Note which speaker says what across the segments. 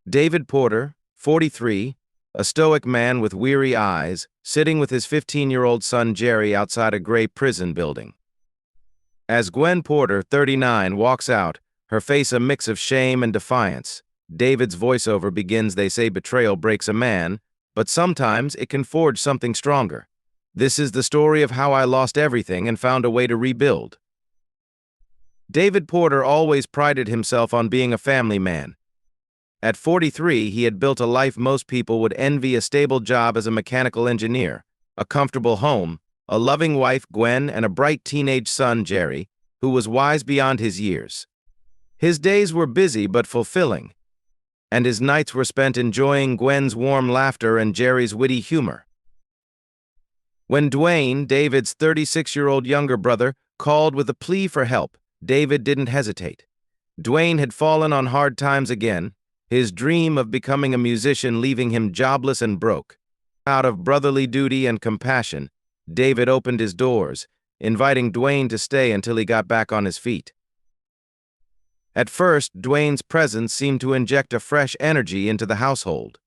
Speaker 1: David Porter, 43, a stoic man with weary eyes, sitting with his 15-year-old son Jerry outside a gray prison building. As Gwen Porter, 39, walks out, her face a mix of shame and defiance, David's voiceover begins. They say betrayal breaks a man, but sometimes it can forge something stronger. This is the story of how I lost everything and found a way to rebuild. David Porter always prided himself on being a family man. At 43, he had built a life most people would envy: a stable job as a mechanical engineer, a comfortable home, a loving wife, Gwen, and a bright teenage son, Jerry, who was wise beyond his years. His days were busy but fulfilling, and his nights were spent enjoying Gwen's warm laughter and Jerry's witty humor. When Dwayne, David's 36-year-old younger brother, called with a plea for help, David didn't hesitate. Dwayne had fallen on hard times again, his dream of becoming a musician leaving him jobless and broke. Out of brotherly duty and compassion, David opened his doors, inviting Dwayne to stay until he got back on his feet. At first, Dwayne's presence seemed to inject a fresh energy into the household.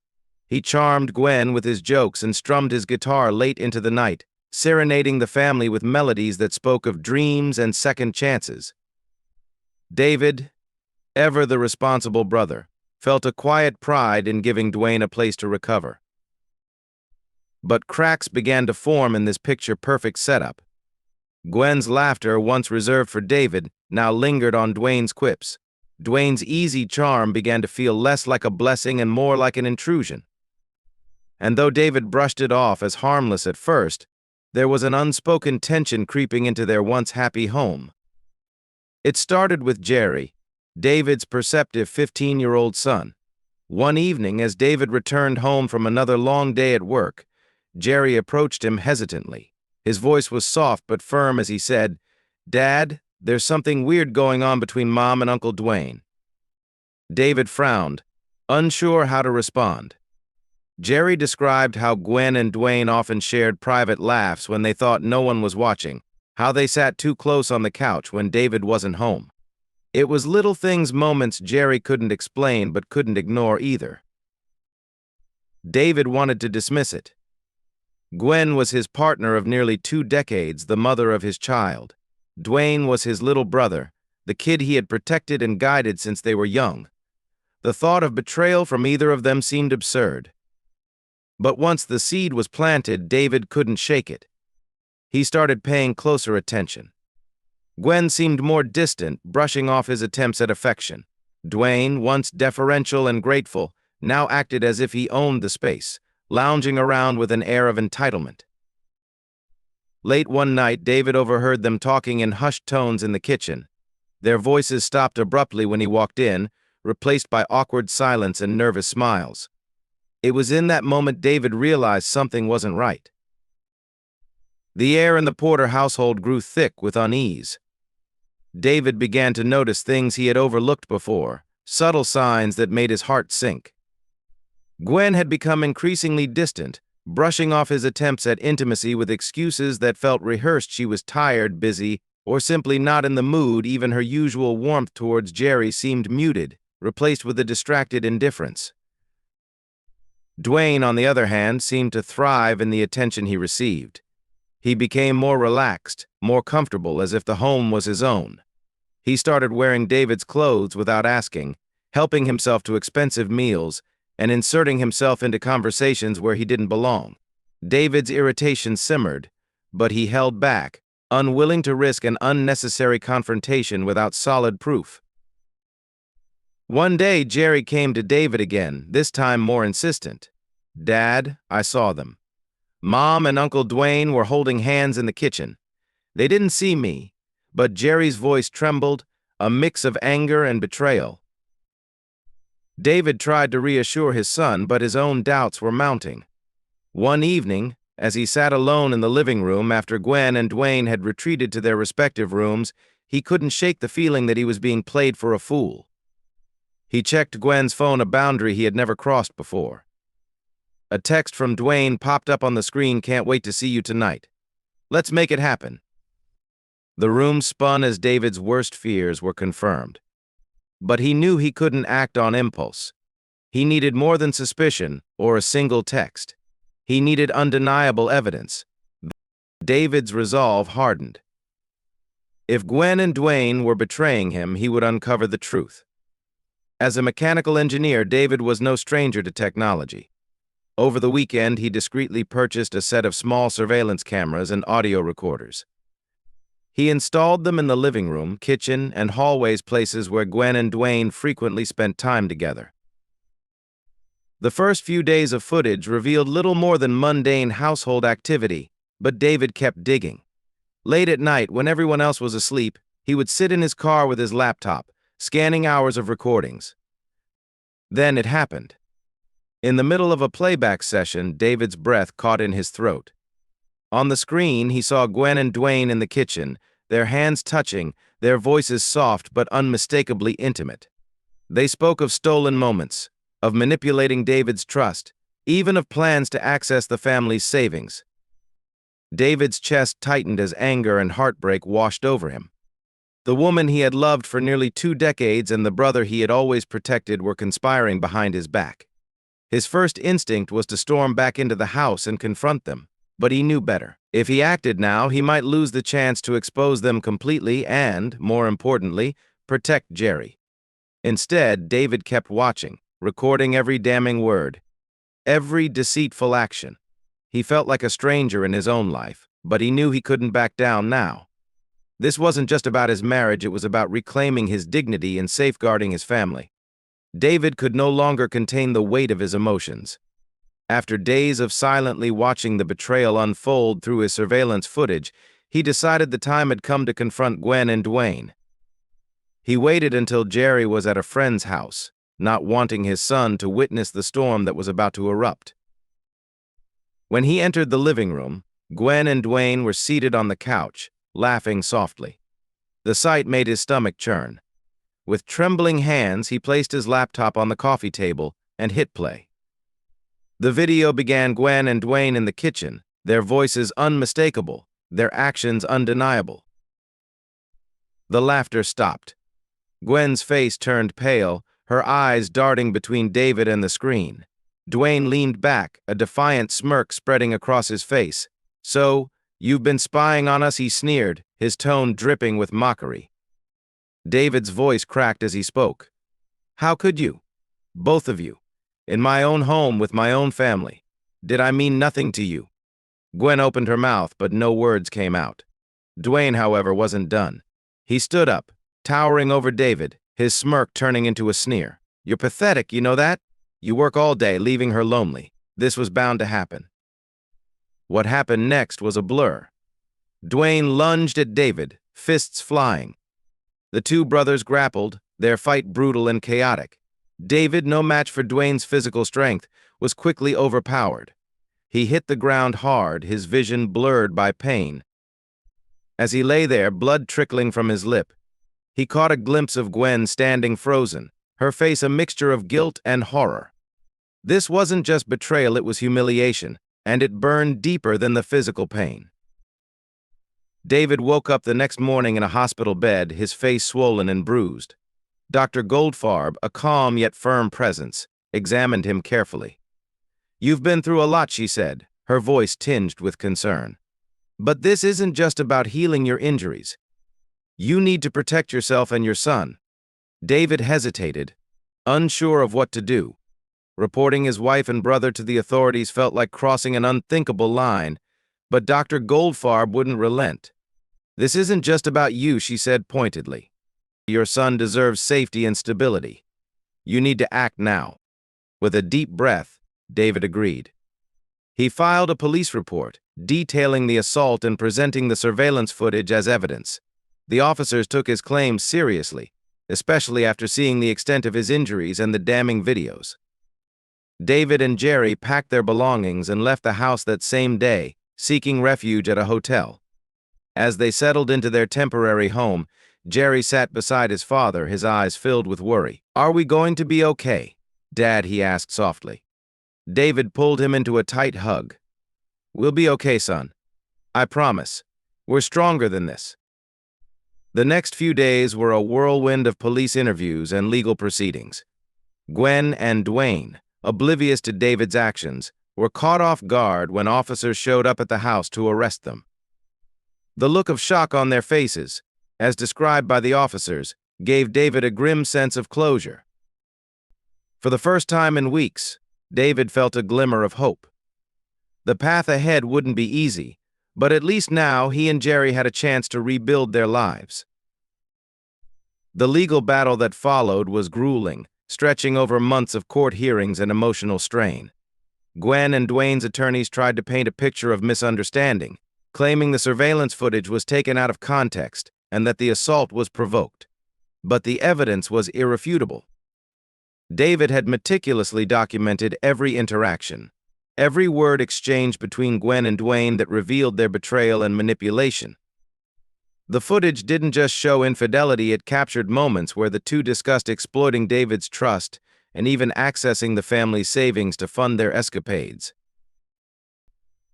Speaker 1: He charmed Gwen with his jokes and strummed his guitar late into the night, serenading the family with melodies that spoke of dreams and second chances. David, ever the responsible brother, felt a quiet pride in giving Dwayne a place to recover. But cracks began to form in this picture-perfect setup. Gwen's laughter, once reserved for David, now lingered on Dwayne's quips. Dwayne's easy charm began to feel less like a blessing and more like an intrusion. And though David brushed it off as harmless at first, there was an unspoken tension creeping into their once happy home. It started with Jerry, David's perceptive 15-year-old son. One evening, as David returned home from another long day at work, Jerry approached him hesitantly. His voice was soft but firm as he said, "Dad, there's something weird going on between Mom and Uncle Dwayne." David frowned, unsure how to respond. Jerry described how Gwen and Dwayne often shared private laughs when they thought no one was watching, how they sat too close on the couch when David wasn't home. It was little things, moments Jerry couldn't explain but couldn't ignore either. David wanted to dismiss it. Gwen was his partner of nearly 2 decades, the mother of his child. Dwayne was his little brother, the kid he had protected and guided since they were young. The thought of betrayal from either of them seemed absurd. But once the seed was planted, David couldn't shake it. He started paying closer attention. Gwen seemed more distant, brushing off his attempts at affection. Dwayne, once deferential and grateful, now acted as if he owned the space, lounging around with an air of entitlement. Late one night, David overheard them talking in hushed tones in the kitchen. Their voices stopped abruptly when he walked in, replaced by awkward silence and nervous smiles. It was in that moment David realized something wasn't right. The air in the Porter household grew thick with unease. David began to notice things he had overlooked before, subtle signs that made his heart sink. Gwen had become increasingly distant, brushing off his attempts at intimacy with excuses that felt rehearsed. She was tired, busy, or simply not in the mood. Even her usual warmth towards Jerry seemed muted, replaced with a distracted indifference. Dwayne, on the other hand, seemed to thrive in the attention he received. He became more relaxed, more comfortable, as if the home was his own. He started wearing David's clothes without asking, helping himself to expensive meals, and inserting himself into conversations where he didn't belong. David's irritation simmered, but he held back, unwilling to risk an unnecessary confrontation without solid proof. One day, Jerry came to David again, this time more insistent. "Dad, I saw them. Mom and Uncle Dwayne were holding hands in the kitchen. They didn't see me," but Jerry's voice trembled, a mix of anger and betrayal. David tried to reassure his son, but his own doubts were mounting. One evening, as he sat alone in the living room after Gwen and Dwayne had retreated to their respective rooms, he couldn't shake the feeling that he was being played for a fool. He checked Gwen's phone, a boundary he had never crossed before. A text from Dwayne popped up on the screen: "Can't wait to see you tonight. Let's make it happen." The room spun as David's worst fears were confirmed. But he knew he couldn't act on impulse. He needed more than suspicion or a single text. He needed undeniable evidence. David's resolve hardened. If Gwen and Dwayne were betraying him, he would uncover the truth. As a mechanical engineer, David was no stranger to technology. Over the weekend, he discreetly purchased a set of small surveillance cameras and audio recorders. He installed them in the living room, kitchen, and hallways, places where Gwen and Dwayne frequently spent time together. The first few days of footage revealed little more than mundane household activity, but David kept digging. Late at night, when everyone else was asleep, he would sit in his car with his laptop, scanning hours of recordings. Then it happened. In the middle of a playback session, David's breath caught in his throat. On the screen, he saw Gwen and Dwayne in the kitchen, their hands touching, their voices soft but unmistakably intimate. They spoke of stolen moments, of manipulating David's trust, even of plans to access the family's savings. David's chest tightened as anger and heartbreak washed over him. The woman he had loved for nearly 2 decades and the brother he had always protected were conspiring behind his back. His first instinct was to storm back into the house and confront them, but he knew better. If he acted now, he might lose the chance to expose them completely and, more importantly, protect Jerry. Instead, David kept watching, recording every damning word, every deceitful action. He felt like a stranger in his own life, but he knew he couldn't back down now. This wasn't just about his marriage, it was about reclaiming his dignity and safeguarding his family. David could no longer contain the weight of his emotions. After days of silently watching the betrayal unfold through his surveillance footage, he decided the time had come to confront Gwen and Dwayne. He waited until Jerry was at a friend's house, not wanting his son to witness the storm that was about to erupt. When he entered the living room, Gwen and Dwayne were seated on the couch, laughing softly. The sight made his stomach churn. With trembling hands, he placed his laptop on the coffee table and hit play. The video began Gwen and Dwayne in the kitchen, their voices unmistakable, their actions undeniable. The laughter stopped. Gwen's face turned pale, her eyes darting between David and the screen. Dwayne leaned back, a defiant smirk spreading across his face. "So, you've been spying on us," he sneered, his tone dripping with mockery. David's voice cracked as he spoke. "How could you? Both of you. In my own home with my own family. Did I mean nothing to you?" Gwen opened her mouth, but no words came out. Dwayne, however, wasn't done. He stood up, towering over David, his smirk turning into a sneer. "You're pathetic, you know that? You work all day, leaving her lonely. This was bound to happen." What happened next was a blur. Dwayne lunged at David, fists flying. The two brothers grappled, their fight brutal and chaotic. David, no match for Dwayne's physical strength, was quickly overpowered. He hit the ground hard, his vision blurred by pain. As he lay there, blood trickling from his lip, he caught a glimpse of Gwen standing frozen, her face a mixture of guilt and horror. This wasn't just betrayal, it was humiliation, and it burned deeper than the physical pain. David woke up the next morning in a hospital bed, his face swollen and bruised. Dr. Goldfarb, a calm yet firm presence, examined him carefully. "You've been through a lot," she said, her voice tinged with concern. "But this isn't just about healing your injuries. You need to protect yourself and your son." David hesitated, unsure of what to do. Reporting his wife and brother to the authorities felt like crossing an unthinkable line, but Dr. Goldfarb wouldn't relent. "This isn't just about you," she said pointedly. "Your son deserves safety and stability. You need to act now." With a deep breath, David agreed. He filed a police report, detailing the assault and presenting the surveillance footage as evidence. The officers took his claims seriously, especially after seeing the extent of his injuries and the damning videos. David and Jerry packed their belongings and left the house that same day, seeking refuge at a hotel. As they settled into their temporary home, Jerry sat beside his father, his eyes filled with worry. "Are we going to be okay, Dad?" he asked softly. David pulled him into a tight hug. "We'll be okay, son. I promise. We're stronger than this." The next few days were a whirlwind of police interviews and legal proceedings. Gwen and Dwayne, oblivious to David's actions, were caught off guard when officers showed up at the house to arrest them. The look of shock on their faces, as described by the officers, gave David a grim sense of closure. For the first time in weeks, David felt a glimmer of hope. The path ahead wouldn't be easy, but at least now he and Jerry had a chance to rebuild their lives. The legal battle that followed was grueling, stretching over months of court hearings and emotional strain. Gwen and Dwayne's attorneys tried to paint a picture of misunderstanding, claiming the surveillance footage was taken out of context and that the assault was provoked. But the evidence was irrefutable. David had meticulously documented every interaction, every word exchanged between Gwen and Dwayne that revealed their betrayal and manipulation. The footage didn't just show infidelity, it captured moments where the two discussed exploiting David's trust and even accessing the family's savings to fund their escapades.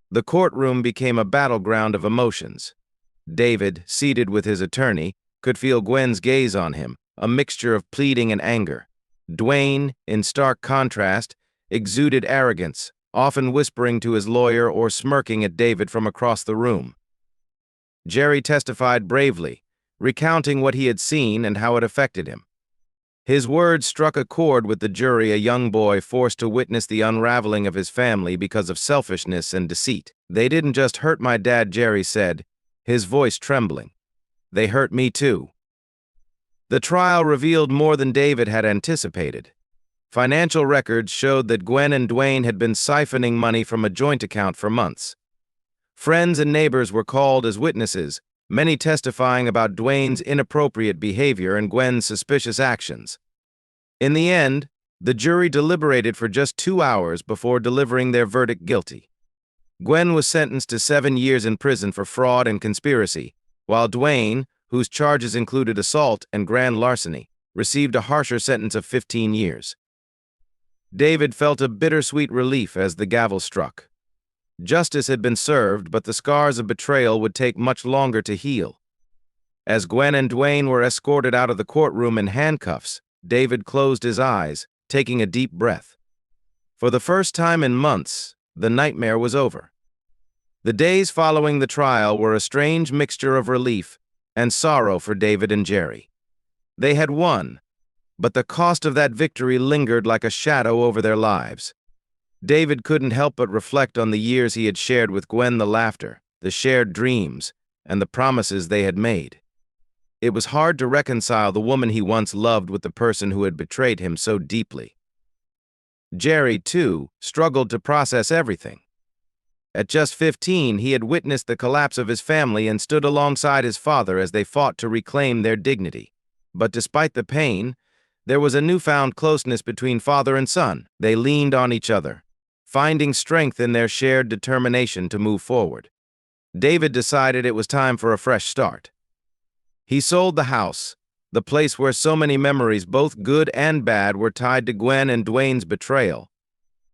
Speaker 1: The courtroom became a battleground of emotions. David, seated with his attorney, could feel Gwen's gaze on him, a mixture of pleading and anger. Dwayne, in stark contrast, exuded arrogance, often whispering to his lawyer or smirking at David from across the room. Jerry testified bravely, recounting what he had seen and how it affected him. His words struck a chord with the jury, a young boy forced to witness the unraveling of his family because of selfishness and deceit. "They didn't just hurt my dad," Jerry said, his voice trembling. "They hurt me too." The trial revealed more than David had anticipated. Financial records showed that Gwen and Dwayne had been siphoning money from a joint account for months. Friends and neighbors were called as witnesses, many testifying about Dwayne's inappropriate behavior and Gwen's suspicious actions. In the end, the jury deliberated for just 2 hours before delivering their verdict guilty. Gwen was sentenced to 7 years in prison for fraud and conspiracy, while Dwayne, whose charges included assault and grand larceny, received a harsher sentence of 15 years. David felt a bittersweet relief as the gavel struck. Justice had been served, but the scars of betrayal would take much longer to heal. As Gwen and Dwayne were escorted out of the courtroom in handcuffs, David closed his eyes, taking a deep breath. For the first time in months, the nightmare was over. The days following the trial were a strange mixture of relief and sorrow for David and Jerry. They had won, but the cost of that victory lingered like a shadow over their lives. David couldn't help but reflect on the years he had shared with Gwen, the laughter, the shared dreams, and the promises they had made. It was hard to reconcile the woman he once loved with the person who had betrayed him so deeply. Jerry, too, struggled to process everything. At just 15, he had witnessed the collapse of his family and stood alongside his father as they fought to reclaim their dignity. But despite the pain, there was a newfound closeness between father and son. They leaned on each other, finding strength in their shared determination to move forward. David decided it was time for a fresh start. He sold the house, the place where so many memories, both good and bad, were tied to Gwen and Dwayne's betrayal.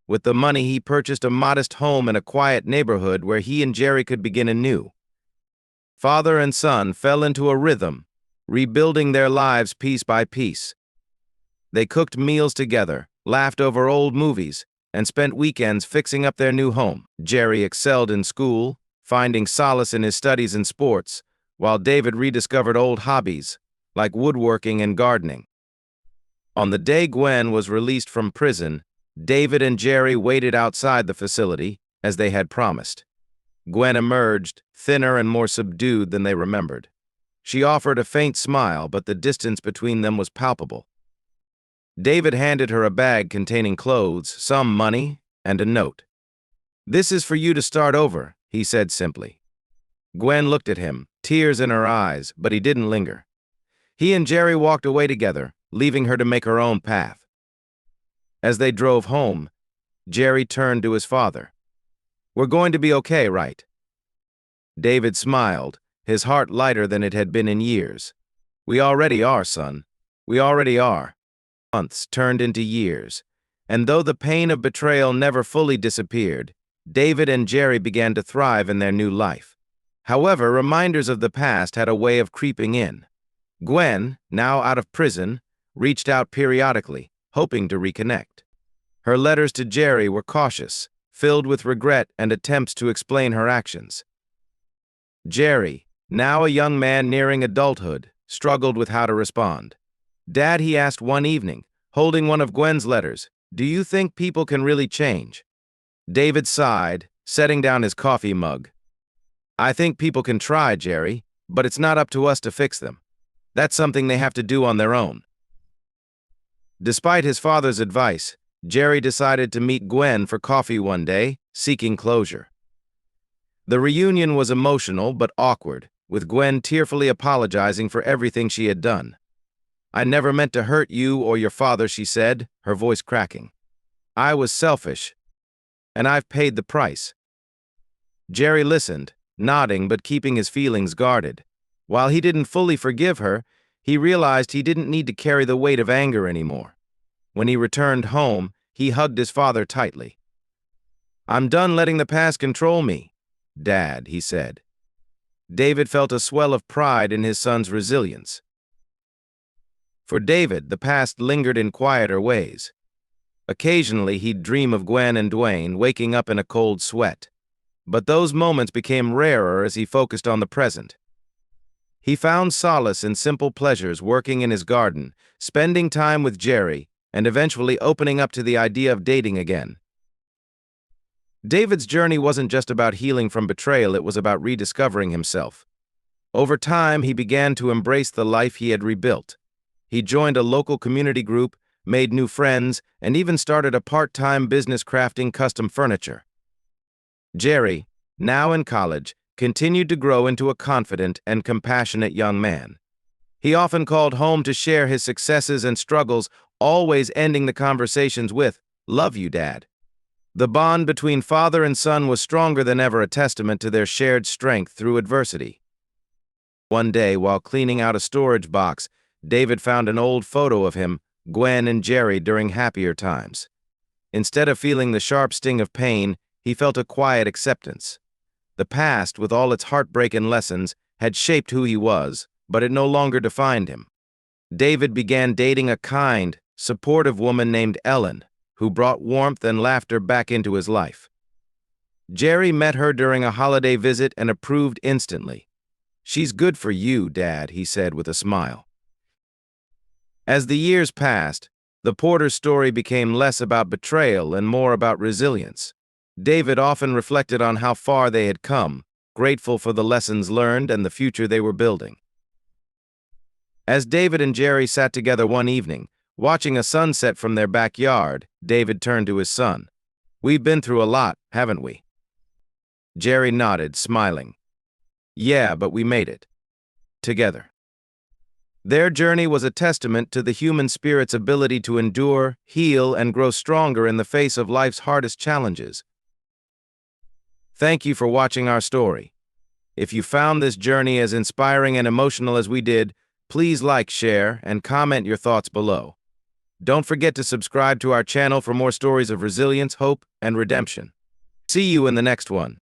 Speaker 1: With the money, he purchased a modest home in a quiet neighborhood where he and Jerry could begin anew. Father and son fell into a rhythm, rebuilding their lives piece by piece. They cooked meals together, laughed over old movies, and spent weekends fixing up their new home. Jerry excelled in school, finding solace in his studies and sports, while David rediscovered old hobbies, like woodworking and gardening. On the day Gwen was released from prison, David and Jerry waited outside the facility, as they had promised. Gwen emerged, thinner and more subdued than they remembered. She offered a faint smile, but the distance between them was palpable. David handed her a bag containing clothes, some money, and a note. "This is for you to start over," he said simply. Gwen looked at him, tears in her eyes, but he didn't linger. He and Jerry walked away together, leaving her to make her own path. As they drove home, Jerry turned to his father. "We're going to be okay, right?" David smiled, his heart lighter than it had been in years. "We already are, son. We already are." Months turned into years, and though the pain of betrayal never fully disappeared, David and Jerry began to thrive in their new life. However, reminders of the past had a way of creeping in. Gwen, now out of prison, reached out periodically, hoping to reconnect. Her letters to Jerry were cautious, filled with regret and attempts to explain her actions. Jerry, now a young man nearing adulthood, struggled with how to respond. "Dad," he asked one evening, holding one of Gwen's letters, "do you think people can really change?" David sighed, setting down his coffee mug. "I think people can try, Jerry, but it's not up to us to fix them. That's something they have to do on their own." Despite his father's advice, Jerry decided to meet Gwen for coffee one day, seeking closure. The reunion was emotional but awkward, with Gwen tearfully apologizing for everything she had done. "I never meant to hurt you or your father," she said, her voice cracking. "I was selfish, and I've paid the price." Jerry listened, nodding but keeping his feelings guarded. While he didn't fully forgive her, he realized he didn't need to carry the weight of anger anymore. When he returned home, he hugged his father tightly. "I'm done letting the past control me, Dad," he said. David felt a swell of pride in his son's resilience. For David, the past lingered in quieter ways. Occasionally, he'd dream of Gwen and Dwayne, waking up in a cold sweat. But those moments became rarer as he focused on the present. He found solace in simple pleasures, working in his garden, spending time with Jerry, and eventually opening up to the idea of dating again. David's journey wasn't just about healing from betrayal, it was about rediscovering himself. Over time, he began to embrace the life he had rebuilt. He joined a local community group, made new friends, and even started a part-time business crafting custom furniture. Jerry, now in college, continued to grow into a confident and compassionate young man. He often called home to share his successes and struggles, always ending the conversations with, "Love you, Dad." The bond between father and son was stronger than ever, a testament to their shared strength through adversity. One day, while cleaning out a storage box, David found an old photo of him, Gwen and Jerry, during happier times. Instead of feeling the sharp sting of pain, he felt a quiet acceptance. The past, with all its heartbreak and lessons, had shaped who he was, but it no longer defined him. David began dating a kind, supportive woman named Ellen, who brought warmth and laughter back into his life. Jerry met her during a holiday visit and approved instantly. "She's good for you, Dad," he said with a smile. As the years passed, the Porter's story became less about betrayal and more about resilience. David often reflected on how far they had come, grateful for the lessons learned and the future they were building. As David and Jerry sat together one evening, watching a sunset from their backyard, David turned to his son. "We've been through a lot, haven't we?" Jerry nodded, smiling. "Yeah, but we made it. Together." Their journey was a testament to the human spirit's ability to endure, heal, and grow stronger in the face of life's hardest challenges. Thank you for watching our story. If you found this journey as inspiring and emotional as we did, please like, share, and comment your thoughts below. Don't forget to subscribe to our channel for more stories of resilience, hope, and redemption. See you in the next one.